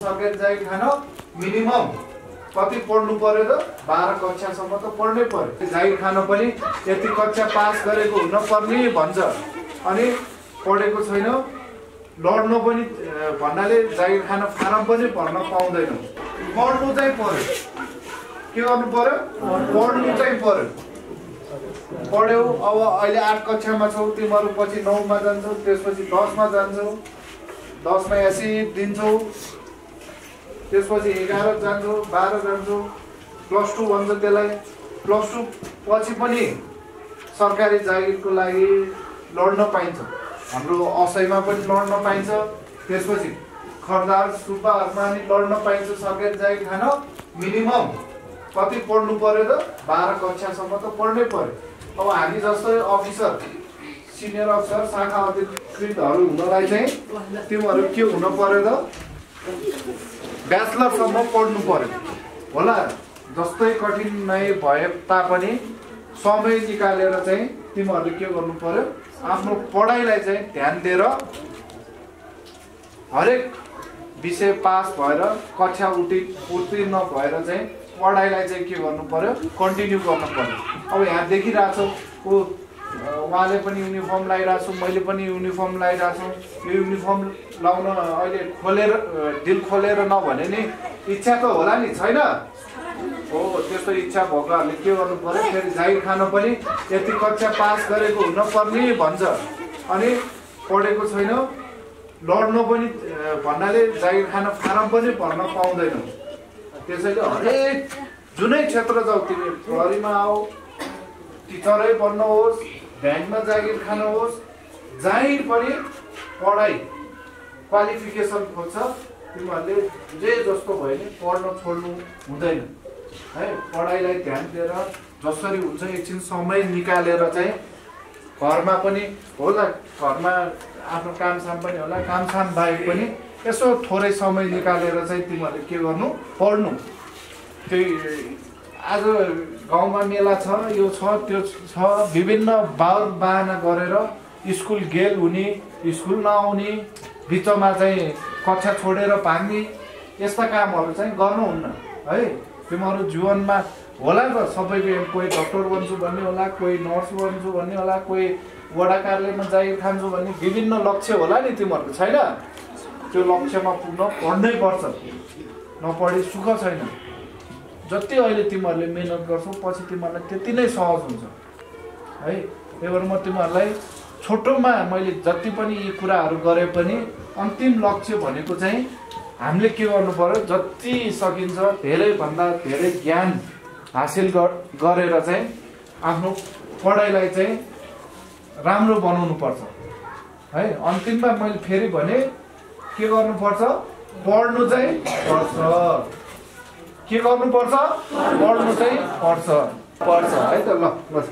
सरकारी जागिर खान मिनिमम कति पढ्नु पर्यो त 12 कक्षासम्म त पढ्नै पर्यो। जागिर खान पनि यति कक्षा पास गरेको हुन पर्ने भन्छ अनि पढेको छैन लड्नु पनि भन्नाले जागिर खान फारम पनि भर्न पाउँदैन। पढ्नु चाहिँ पर्यो, के गर्नु पर्यो? पढ्नु चाहिँ पर्यो। पढ्यौ अब अहिले 8 कक्षामा छौ तिमीहरू, पछि 9 मा जान्छौ, त्यसपछि 10 मा जान्छौ, 10 मा एसिड दिन्छौ, त्यसपछि 11 जान्छौ, 12 जान्छौ, +2 भन्छ त्यसलाई। +2 पछि पनि सरकारी जागिरको लागि लड्न पाइन्छ। हाम्रो असैमा पनि लड्न पाइन्छ, त्यसपछि खरदार सुब्बाहरुमा पनि लड्न पाइन्छ। सरकारी जागिर खान मिनिमम कति पढ्नु पर्यो त 12 कक्षासम्म त पढ्नै पर्यो। अब हामी जस्तै अफिसर, सिनियर अफिसर, शाखा अधिकृतहरू हुनलाई चाहिँ तिमीहरू के हुन पर्यो त? ब्याचलरसम्म पढ्नु पर्यो होला। जस्तै कठिनाइ भए तापनि समय निकालेर चाहिँ तिमीहरूले के गर्नु पर्यो? आफ्नो पढाइलाई चाहिँ ध्यान दिएर हरेक विषय पास भएर कक्षा उत्तीर्ण भएर चाहिँ पढाइलाई चाहिँ के गर्नु पर्यो? कन्टिन्यू गर्नु पर्यो। अब यहाँ देखिरहेको छ उहाँले पनि युनिफर्म लगाइरहेको छु, मैले पनि युनिफर्म लगाइरहेको छु। यो युनिफर्म लाउन अहिले खोलेर दिल खोलेर नभने नि इच्छा त होला नि, छैन हो? त्यस्तो इच्छा भएकोहरूले के गर्नु पर्यो? फेरि जागिर खान पनि यति कक्षा पास गरेको हुन पर्ने भन्छ अनि पढेको छैन लड्नु पनि भन्नाले जागिर खान फारम पनि भर्न पाउँदैन। त्यसैले हरेक जुनै क्षेत्र जाऊ, तिमी प्रहरीमा आऊ, टिचरै बन्नुहोस्, ब्याङ्कमा जागिर खानुहोस्, जहीँ पनि पढाइ क्वालिफिकेसन खोज्छ तिमीहरूले जे जस्तो भयो नि पढ्न छोड्नु हुँदैन है। पढाइलाई ध्यान दिएर जसरी हुन्छ एकछिन समय निकालेर चाहिँ घरमा पनि होला, घरमा आफ्नो कामसाम पनि होला, कामसाम बाहेक पनि यसो थोरै समय निकालेर चाहिँ तिमीहरूले के गर्नु? पढ्नु। त्यही आज गाउँमा मेला छ, यो छ त्यो छ, विभिन्न बाहुर बाहना गरेर स्कुल गेल हुने, स्कुल नआउने, बिचमा चाहिँ कक्षा छोडेर भाग्ने, यस्ता कामहरू चाहिँ गर्नुहुन्न है। तिमीहरू जीवनमा होला त सबैको एम, कोही डक्टर बन्छु भन्ने होला, कोही नर्स बन्छु भन्ने होला, कोही वडा कार्यालयमा जागिर खान्छु भन्ने विभिन्न लक्ष्य होला नि तिमीहरूको, छैन? त्यो लक्ष्यमा पुग्न पढ्नै पर्छ, नपढे सुख छैन। जति अहिले तिमीहरूले मेहनत गर्छौ पछि तिमीहरूलाई त्यति नै सहज हुन्छ है। त्यही भएर म तिमीहरूलाई छोटोमा मैले जति पनि यी कुराहरू गरे पनि अन्तिम लक्ष्य भनेको चाहिँ हामीले के गर्नु पर्यो? जति सकिन्छ धेरैभन्दा धेरै ज्ञान हासिल गरेर चाहिँ आफ्नो पढाइलाई चाहिँ राम्रो बनाउनु पर्छ है। अन्तिममा मैले फेरि भने के गर्नुपर्छ? पढ्नु चाहिँ पर्छ। के गर्नुपर्छ? पढ्नु चाहिँ पर्छ है त। ल